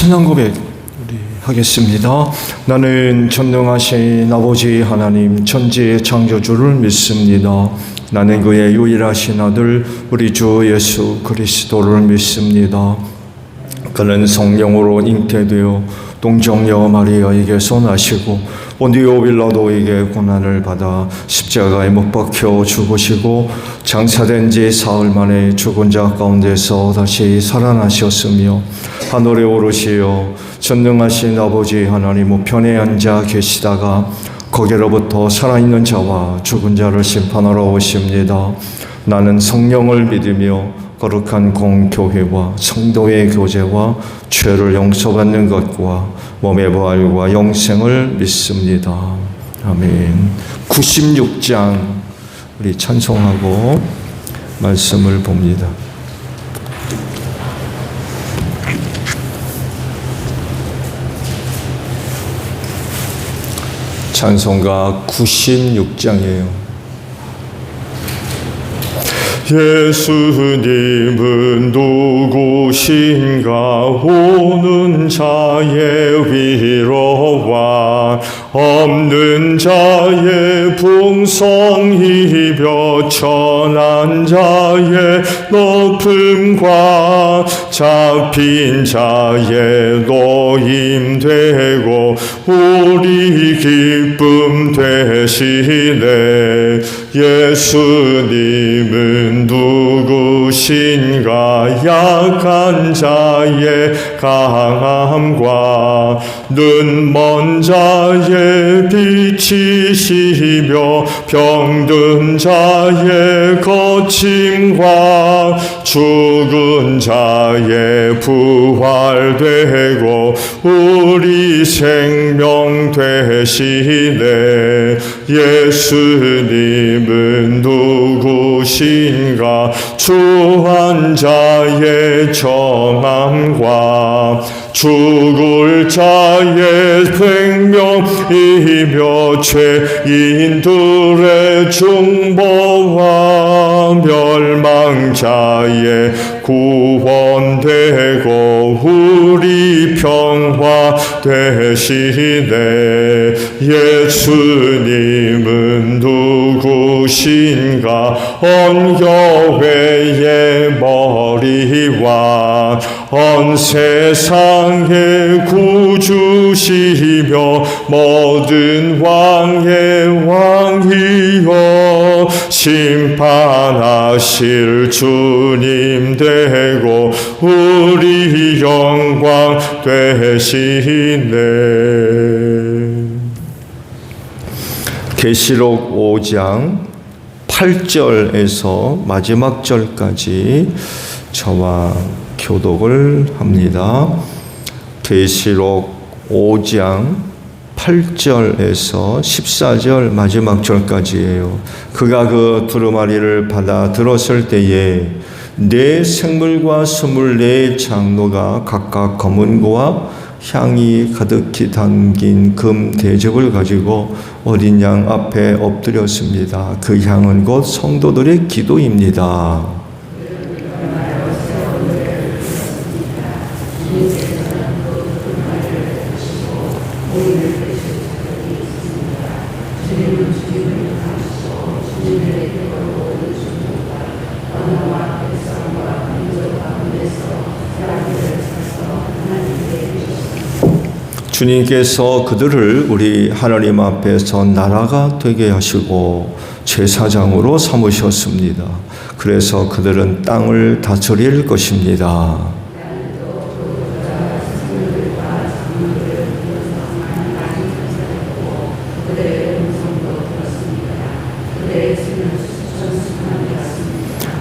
찬양 고백 우리 하겠습니다. 나는 전능하신 아버지 하나님 천지의 창조주를 믿습니다. 나는 그의 유일하신 아들 우리 주 예수 그리스도를 믿습니다. 그는 성령으로 잉태되어 동정녀 마리아에게서 나시고 본디오 빌라도에게 고난을 받아 십자가에 못 박혀 죽으시고 장사된 지 사흘 만에 죽은 자 가운데서 다시 살아나셨으며 하늘에 오르시어 전능하신 아버지 하나님 우편에 앉아 계시다가 거기로부터 살아있는 자와 죽은 자를 심판하러 오십니다. 나는 성령을 믿으며 거룩한 공교회와 성도의 교제와 죄를 용서받는 것과 몸의 부활과 영생을 믿습니다. 아멘. 96장 우리 찬송하고 말씀을 봅니다. 찬송가 96장이에요. 예수님은 누구신가 오는 자의 위로와 없는 자의 풍성히 벼천한 자의 높음과 잡힌 자의 노임되고 우리 기쁨 되시네. 예수님은 누구신가 약한 자의 강함과 눈먼 자의 빛이시며 병든 자의 거침과 죽은 자의 부활되고 우리 생명 되시네. 예수님은 누구신가 추한 자의 정함과 죽을 자의 생명이며 죄인들의 중보와 멸망자의 구원되고 우리 평화 되시네. 예수님은 누구신가 온 교회의 머리와 온 세상의 구주시며 모든 왕의 왕이여 심판하실 주님 되고 우리 영광 되시네. 계시록 5장 8절에서 마지막 절까지 저와 교독을 합니다. 계시록 5장 8절에서 14절 마지막 절까지예요. 그가 그 두루마리를 받아 들었을 때에 네 생물과 24 장로가 각각 검은 고와 향이 가득히 담긴 금 대접을 가지고 어린 양 앞에 엎드렸습니다. 그 향은 곧 성도들의 기도입니다. 주님께서 그들을 우리 하나님 앞에서 나라가 되게 하시고 제사장으로 삼으셨습니다. 그래서 그들은 땅을 다스릴 것입니다.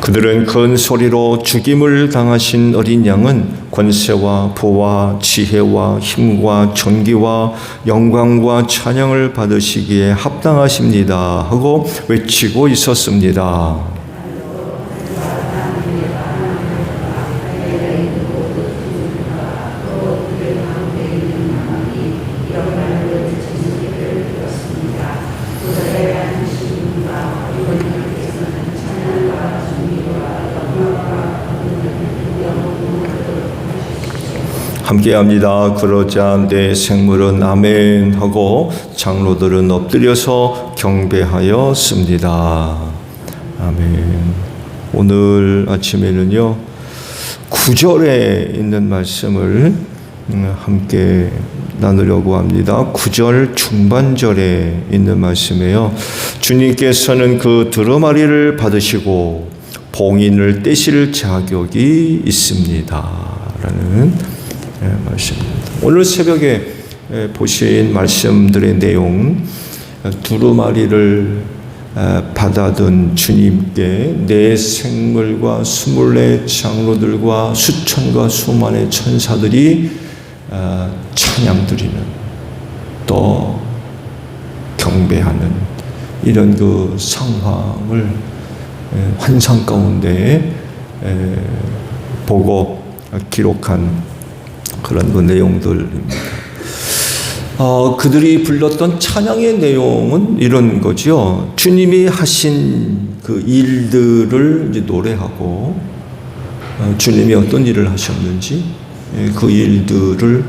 그들은 큰 소리로 죽임을 당하신 어린 양은 권세와 부와 지혜와 힘과 존귀와 영광과 찬양을 받으시기에 합당하십니다 하고 외치고 있었습니다. 함께합니다. 그러자 내 생물은 아멘 하고 장로들은 엎드려서 경배하였습니다. 아멘. 오늘 아침에는요 9절에 있는 말씀을 함께 나누려고 합니다. 9절 중반절에 있는 말씀이에요. 주님께서는 그 두루마리를 받으시고 봉인을 떼실 자격이 있습니다 라는 말씀입니다. 오늘 새벽에 보신 말씀들의 내용, 두루마리를 받아든 주님께 내 생물과 24 장로들과 수천과 수만의 천사들이 찬양 드리는, 또 경배하는 이런 그 상황을 환상 가운데 보고 기록한 그런 그 내용들입니다. 그들이 불렀던 찬양의 내용은 이런 거죠. 주님이 하신 그 일들을 이제 노래하고, 주님이 어떤 일을 하셨는지 그 일들을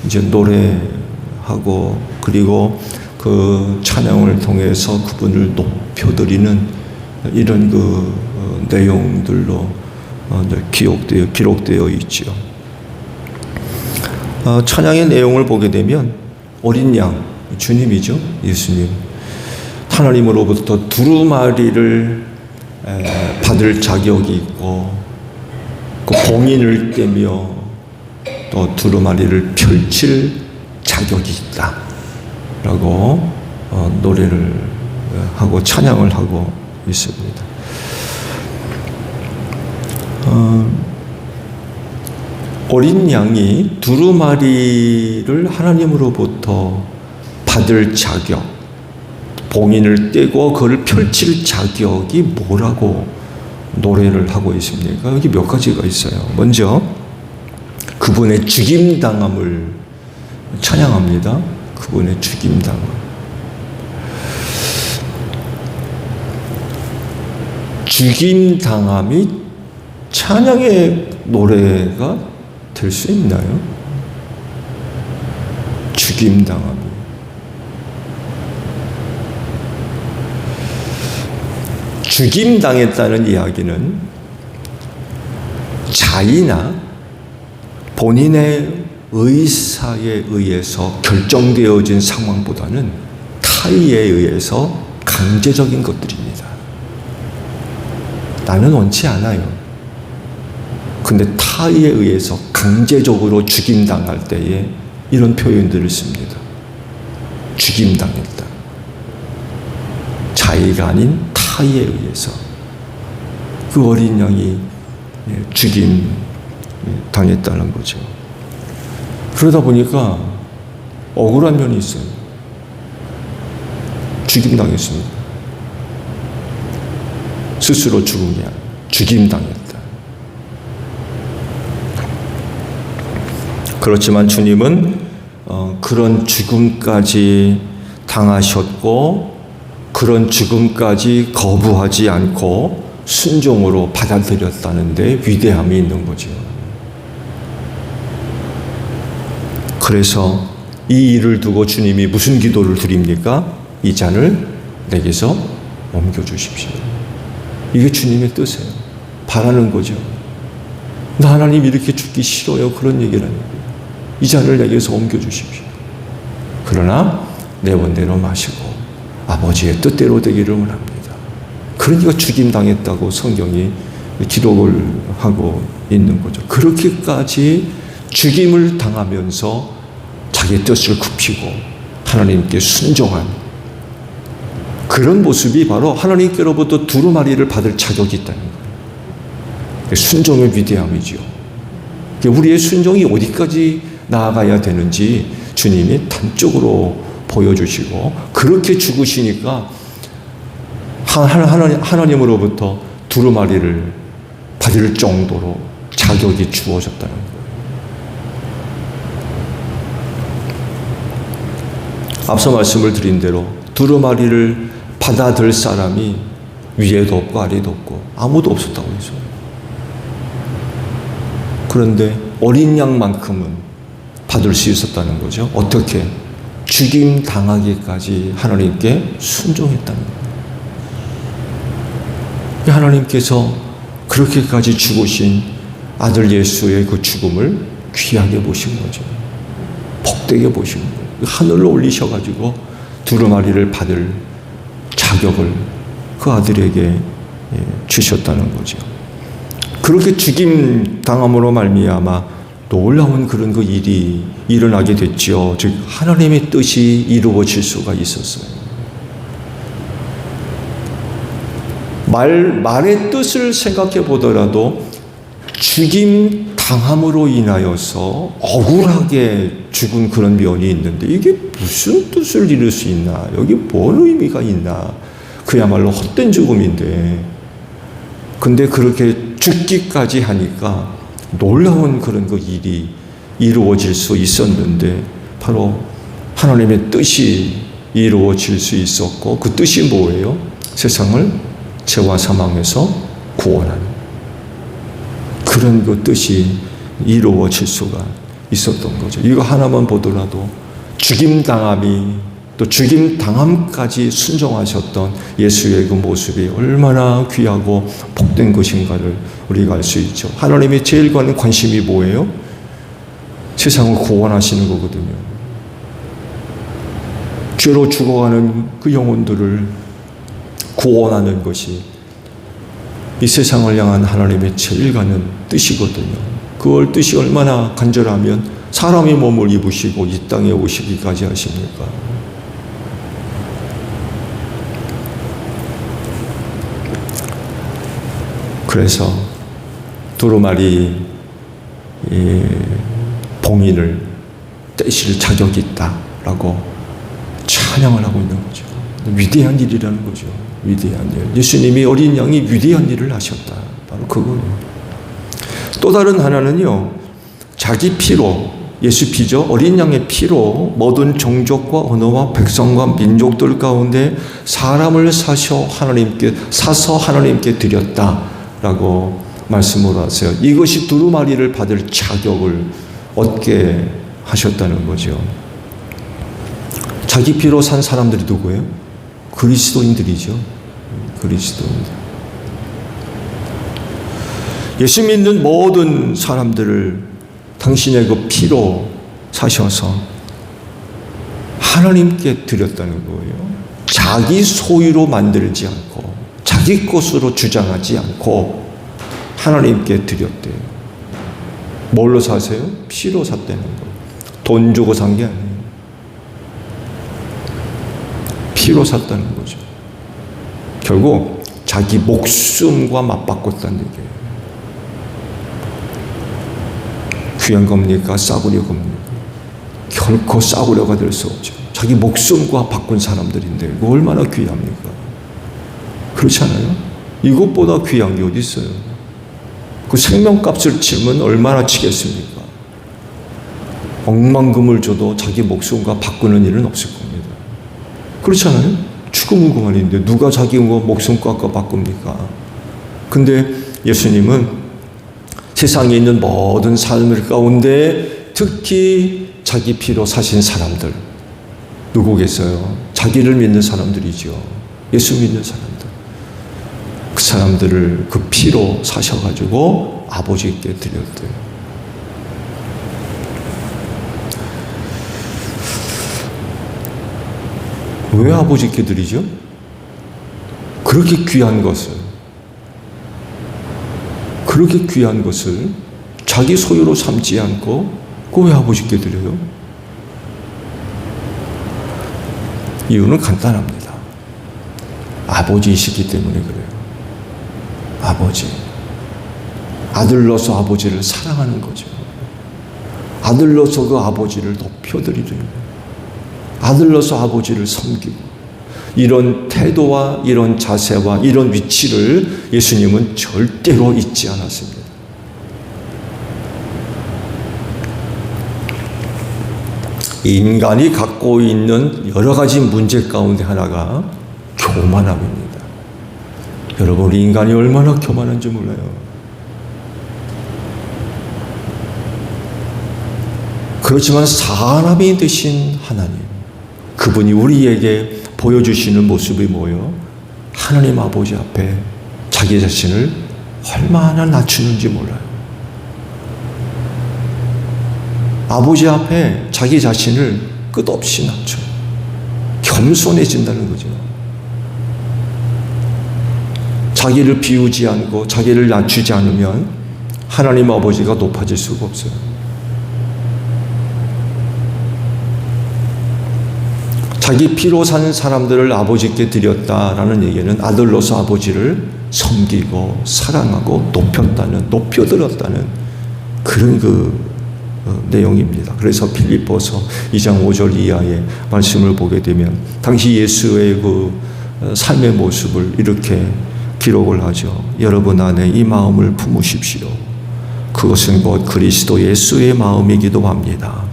이제 노래하고, 그리고 그 찬양을 통해서 그분을 높여드리는 이런 그 내용들로 기록되어 있죠. 찬양의 내용을 보게 되면 어린 양, 주님이죠. 예수님. 하나님으로부터 두루마리를 받을 자격이 있고, 그 봉인을 떼며 또 두루마리를 펼칠 자격이 있다 라고 노래를 하고 찬양을 하고 있습니다. 어린 양이 두루마리를 하나님으로부터 받을 자격, 봉인을 떼고 그걸 펼칠 자격이 뭐라고 노래를 하고 있습니까? 여기 몇 가지가 있어요. 먼저 그분의 죽임당함을 찬양합니다. 그분의 죽임당함. 죽임당함이 찬양의 노래가 될 수 있나요? 죽임당함이. 죽임당했다는 이야기는 자의나 본인의 의사에 의해서 결정되어진 상황보다는 타의에 의해서 강제적인 것들입니다. 나는 원치 않아요. 근데 타의에 의해서 강제적으로 죽임당할 때에 이런 표현들을 씁니다. 죽임당했다. 자의가 아닌 타의에 의해서 그 어린 양이 죽임당했다는 거죠. 그러다 보니까 억울한 면이 있어요. 죽임당했습니다. 스스로 죽은 게 아니라 죽임당했다. 그렇지만 주님은 그런 죽음까지 당하셨고, 그런 죽음까지 거부하지 않고 순종으로 받아들였다는 데 위대함이 있는 거죠. 그래서 이 일을 두고 주님이 무슨 기도를 드립니까? 이 잔을 내게서 옮겨주십시오. 이게 주님의 뜻이에요. 바라는 거죠. 나 하나님 이렇게 죽기 싫어요. 그런 얘기를 하는 이 잔을 내게서 옮겨주십시오. 그러나 내 원대로 마시고 아버지의 뜻대로 되기를 원합니다. 그러니까 죽임당했다고 성경이 기록을 하고 있는 거죠. 그렇게까지 죽임을 당하면서 자기의 뜻을 굽히고 하나님께 순종한 그런 모습이 바로 하나님께로부터 두루마리를 받을 자격이 있다는 거예요. 순종의 위대함이죠. 우리의 순종이 어디까지 나아가야 되는지 주님이 단적으로 보여주시고, 그렇게 죽으시니까 하나님으로부터 두루마리를 받을 정도로 자격이 주어졌다는 거예요. 앞서 말씀을 드린 대로 두루마리를 받아들 사람이 위에도 없고 아래도 없고 아무도 없었다고 했어요. 그런데 어린 양만큼은 받을 수 있었다는 거죠. 어떻게? 죽임 당하기까지 하나님께 순종했다는 거예요. 하나님께서 그렇게까지 죽으신 아들 예수의 그 죽음을 귀하게 보신 거죠. 복되게 보신 거예요. 하늘로 올리셔가지고 두루마리를 받을 자격을 그 아들에게 주셨다는 거죠. 그렇게 죽임 당함으로 말미암아 놀라운 그런 그 일이 일어나게 됐죠. 즉 하나님의 뜻이 이루어질 수가 있었어요. 말의 뜻을 생각해 보더라도 죽임 당함으로 인하여서 억울하게 죽은 그런 면이 있는데 이게 무슨 뜻을 이룰 수 있나? 여기 뭔 의미가 있나? 그야말로 헛된 죽음인데 근데 그렇게 죽기까지 하니까 놀라운 그런 그 일이 이루어질 수 있었는데 바로 하나님의 뜻이 이루어질 수 있었고 그 뜻이 뭐예요? 세상을 죄와 사망에서 구원하는 그런 그 뜻이 이루어질 수가 있었던 거죠. 이거 하나만 보더라도 죽임당함이 또 죽임당함까지 순종하셨던 예수의 그 모습이 얼마나 귀하고 복된 것인가를 우리가 알 수 있죠. 하나님의 제일 관심이 뭐예요? 세상을 구원하시는 거거든요. 죄로 죽어가는 그 영혼들을 구원하는 것이 이 세상을 향한 하나님의 제일 가는 뜻이거든요. 그걸 뜻이 얼마나 간절하면 사람의 몸을 입으시고 이 땅에 오시기까지 하십니까? 그래서 두루마리 봉인을 떼실 자격이 있다라고 찬양을 하고 있는 거죠. 위대한 일이라는 거죠. 위대한 일. 예수님이 어린 양이 위대한 일을 하셨다. 바로 그거예요. 또 다른 하나는요. 자기 피로 예수 피죠. 어린 양의 피로 모든 종족과 언어와 백성과 민족들 가운데 사람을 사서 하나님께 드렸다라고 말씀을 하세요. 이것이 두루마리를 받을 자격을 얻게 하셨다는 거죠. 자기 피로 산 사람들이 누구예요? 그리스도인들이죠. 그리스도인들. 예수 믿는 모든 사람들을 당신의 그 피로 사셔서 하나님께 드렸다는 거예요. 자기 소유로 만들지 않고 자기 것으로 주장하지 않고 하나님께 드렸대요. 뭘로 사세요? 피로 샀다는 거예요. 돈 주고 산 게 아니에요. 피로 샀다는 거죠. 결국 자기 목숨과 맞바꿨다는 얘기예요. 귀한 겁니까? 싸구려 겁니까? 결코 싸구려가 될 수 없죠. 자기 목숨과 바꾼 사람들인데 이거 얼마나 귀합니까? 그렇지 않아요? 이것보다 귀한 게 어디 있어요? 그 생명값을 치면 얼마나 치겠습니까? 억만금을 줘도 자기 목숨과 바꾸는 일은 없을 겁니다. 그렇지 않아요? 죽음은 그만인데 누가 자기 목숨과 바꿉니까? 근데 예수님은 세상에 있는 모든 삶을 가운데 특히 자기 피로 사신 사람들 누구겠어요? 자기를 믿는 사람들이죠. 예수 믿는 사람들. 그 사람들을 그 피로 사셔가지고 아버지께 드렸대요. 왜 아버지께 드리죠? 그렇게 귀한 것을 자기 소유로 삼지 않고 그 왜 아버지께 드려요? 이유는 간단합니다. 아버지이시기 때문에 그래요. 아버지. 아들로서 아버지를 사랑하는 거죠. 아들로서 그 아버지를 높여드리려고. 아들로서 아버지를 섬기고. 이런 태도와 이런 자세와 이런 위치를 예수님은 절대로 잊지 않았습니다. 인간이 갖고 있는 여러 가지 문제 가운데 하나가 교만함입니다. 여러분, 우리 인간이 얼마나 교만한지 몰라요. 그렇지만 사람이 되신 하나님, 그분이 우리에게 보여주시는 모습이 뭐예요? 하나님 아버지 앞에 자기 자신을 얼마나 낮추는지 몰라요. 아버지 앞에 자기 자신을 끝없이 낮춰요. 겸손해진다는 거죠. 자기를 비우지 않고 자기를 낮추지 않으면 하나님 아버지가 높아질 수가 없어요. 자기 피로 산 사람들을 아버지께 드렸다라는 얘기는 아들로서 아버지를 섬기고 사랑하고 높여들었다는 그런 내용입니다. 그래서 빌립보서 2장 5절 이하의 말씀을 보게 되면 당시 예수의 그 삶의 모습을 이렇게 기록을 하죠. 여러분 안에 이 마음을 품으십시오. 그것은 곧 그리스도 예수의 마음이기도 합니다.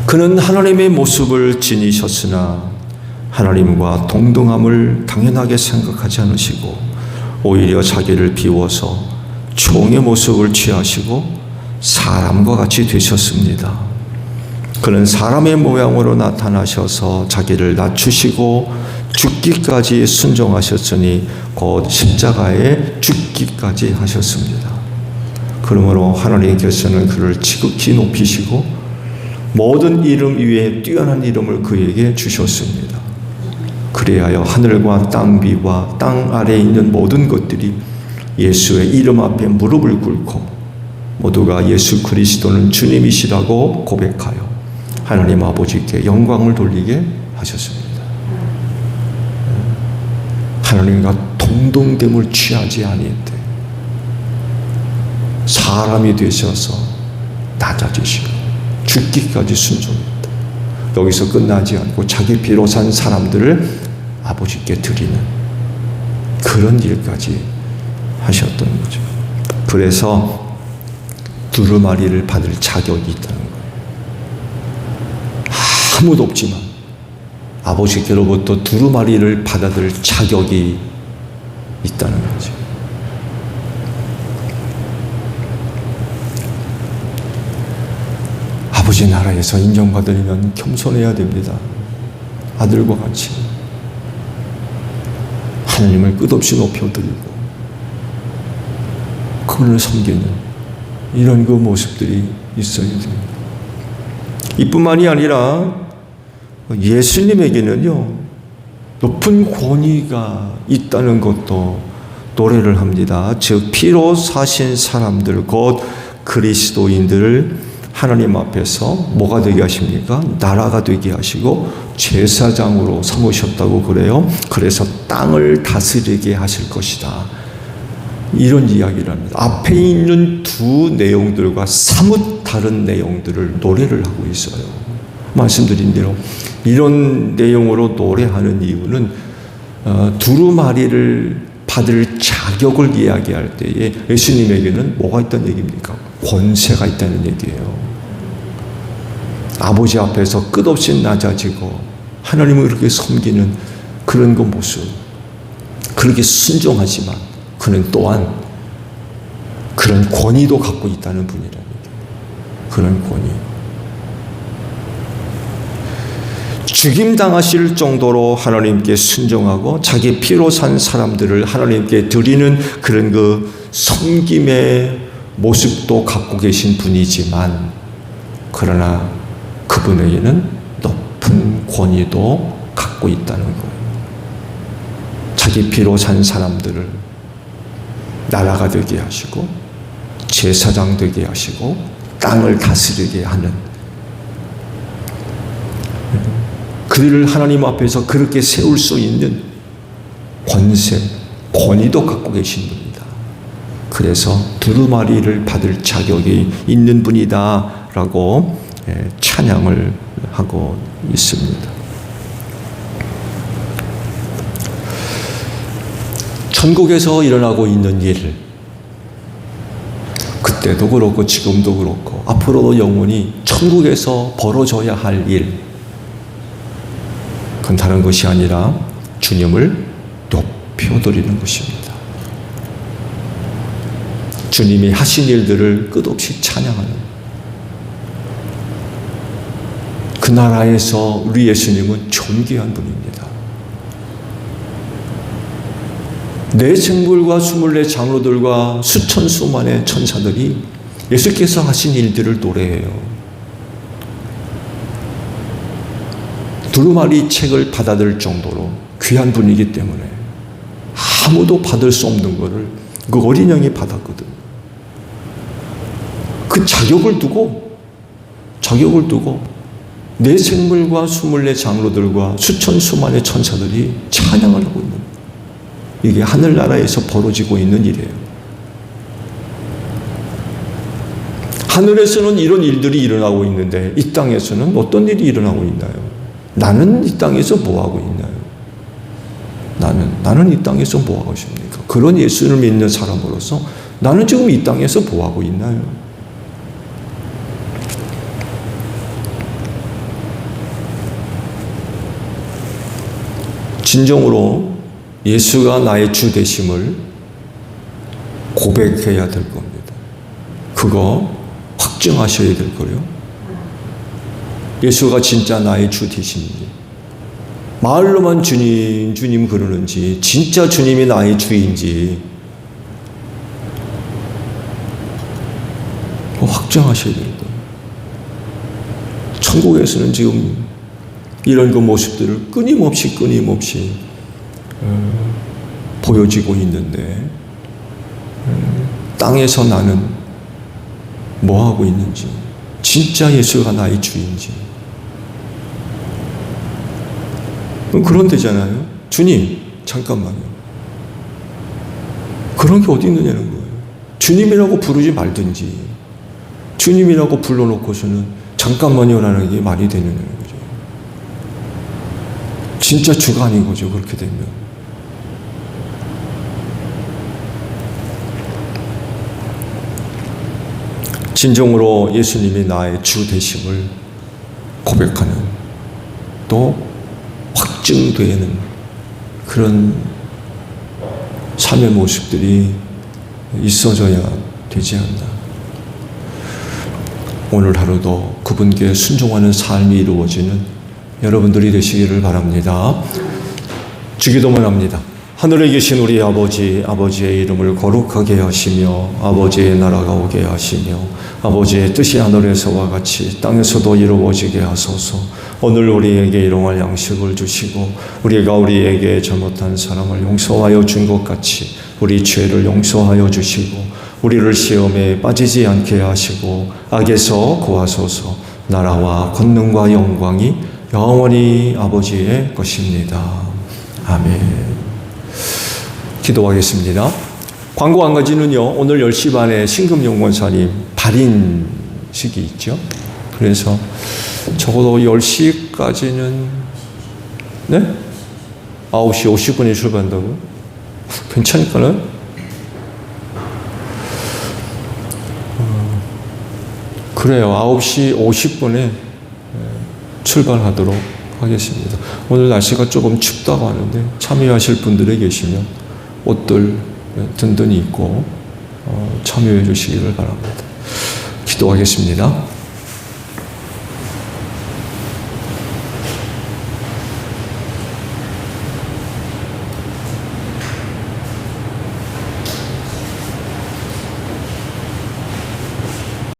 그는 하나님의 모습을 지니셨으나 하나님과 동등함을 당연하게 생각하지 않으시고 오히려 자기를 비워서 종의 모습을 취하시고 사람과 같이 되셨습니다. 그는 사람의 모양으로 나타나셔서 자기를 낮추시고 죽기까지 순종하셨으니 곧 십자가에 죽기까지 하셨습니다. 그러므로 하나님께서는 그를 지극히 높이시고 모든 이름 위에 뛰어난 이름을 그에게 주셨습니다. 그리하여 하늘과 땅 위와 땅 아래에 있는 모든 것들이 예수의 이름 앞에 무릎을 꿇고 모두가 예수 그리스도는 주님이시라고 고백하여 하나님 아버지께 영광을 돌리게 하셨습니다. 하나님과 동등됨을 취하지 아니했대. 사람이 되셔서 낮아지시고 죽기까지 순종했다. 여기서 끝나지 않고 자기 피로 산 사람들을 아버지께 드리는 그런 일까지 하셨던 거죠. 그래서 두루마리를 받을 자격이 있다는 거예요. 아무도 없지만 아버지께로부터 두루마리를 받아들 자격이 있다는 거죠. 아버지 나라에서 인정받으려면 겸손해야 됩니다. 아들과 같이 하나님을 끝없이 높여드리고 그분을 섬기는 이런 그 모습들이 있어야 됩니다. 이뿐만이 아니라 예수님에게는요 높은 권위가 있다는 것도 노래를 합니다. 즉 피로 사신 사람들 곧 그리스도인들을 하나님 앞에서 뭐가 되게 하십니까? 나라가 되게 하시고 제사장으로 삼으셨다고 그래요. 그래서 땅을 다스리게 하실 것이다. 이런 이야기를 합니다. 앞에 있는 두 내용들과 사뭇 다른 내용들을 노래를 하고 있어요. 말씀드린 대로 이런 내용으로 노래하는 이유는 두루마리를 받을 자격을 이야기할 때에 예수님에게는 뭐가 있다는 얘기입니까? 권세가 있다는 얘기예요. 아버지 앞에서 끝없이 낮아지고 하나님을 그렇게 섬기는 그런 그 모습, 그렇게 순종하지만 그는 또한 그런 권위도 갖고 있다는 분이라는 얘기예요. 그런 권위. 죽임당하실 정도로 하나님께 순종하고 자기 피로 산 사람들을 하나님께 드리는 그런 그 섬김의 모습도 갖고 계신 분이지만 그러나 그분에게는 높은 권위도 갖고 있다는 거예요. 자기 피로 산 사람들을 나라가 되게 하시고 제사장 되게 하시고 땅을 다스리게 하는 그들을 하나님 앞에서 그렇게 세울 수 있는 권세, 권위도 갖고 계신 분이다. 그래서 두루마리를 받을 자격이 있는 분이다 라고 찬양을 하고 있습니다. 천국에서 일어나고 있는 일, 그때도 그렇고 지금도 그렇고 앞으로도 영원히 천국에서 벌어져야 할 일, 그건 다른 것이 아니라 주님을 높여드리는 것입니다. 주님이 하신 일들을 끝없이 찬양하는, 그 나라에서 우리 예수님은 존귀한 분입니다. 네 생물과 24 장로들과 수천 수만의 천사들이 예수께서 하신 일들을 노래해요. 두루마리 책을 받아들 정도로 귀한 분이기 때문에 아무도 받을 수 없는 것을 그 어린 양이 받았거든. 그 자격을 두고 네 생물과 24 장로들과 수천 수만의 천사들이 찬양을 하고 있는 거예요. 이게 하늘나라에서 벌어지고 있는 일이에요. 하늘에서는 이런 일들이 일어나고 있는데 이 땅에서는 어떤 일이 일어나고 있나요? 나는 이 땅에서 뭐하고 있나요? 나는 이 땅에서 뭐하고 있습니까? 그런 예수를 믿는 사람으로서 나는 지금 이 땅에서 뭐하고 있나요? 진정으로 예수가 나의 주 되심을 고백해야 될 겁니다. 그거 확증하셔야 될 거예요. 예수가 진짜 나의 주 되신지, 말로만 주님, 주님 그러는지, 진짜 주님이 나의 주인지 확정하셔야 될 거예요. 천국에서는 지금 이런 그 모습들을 끊임없이 보여지고 있는데 땅에서 나는 뭐 하고 있는지, 진짜 예수가 나의 주인지. 그런 데잖아요. 주님, 잠깐만요. 그런 게 어디 있느냐는 거예요. 주님이라고 부르지 말든지, 주님이라고 불러놓고서는 잠깐만요라는 게 말이 되느냐는 거죠. 진짜 주가 아닌 거죠, 그렇게 되면. 진정으로 예수님이 나의 주 되심을 고백하는, 또 확증되는 그런 삶의 모습들이 있어져야 되지 않나. 오늘 하루도 그분께 순종하는 삶이 이루어지는 여러분들이 되시기를 바랍니다. 주기도문 합니다. 하늘에 계신 우리 아버지, 아버지의 이름을 거룩하게 하시며 아버지의 나라가 오게 하시며 아버지의 뜻이 하늘에서와 같이 땅에서도 이루어지게 하소서. 오늘 우리에게 일용할 양식을 주시고 우리가 우리에게 잘못한 사람을 용서하여 준 것 같이 우리 죄를 용서하여 주시고 우리를 시험에 빠지지 않게 하시고 악에서 구하소서. 나라와 권능과 영광이 영원히 아버지의 것입니다. 아멘. 기도하겠습니다. 광고 한 가지는요, 오늘 10시 반에 신금영권사님 발인식이 있죠. 그래서 적어도 10시까지는, 네? 9시 50분에 출발한다고요? 괜찮을까요? 그래요. 9시 50분에 출발하도록 하겠습니다. 오늘 날씨가 조금 춥다고 하는데 참여하실 분들이 계시면 옷들 든든히 입고 참여해 주시기를 바랍니다. 기도하겠습니다.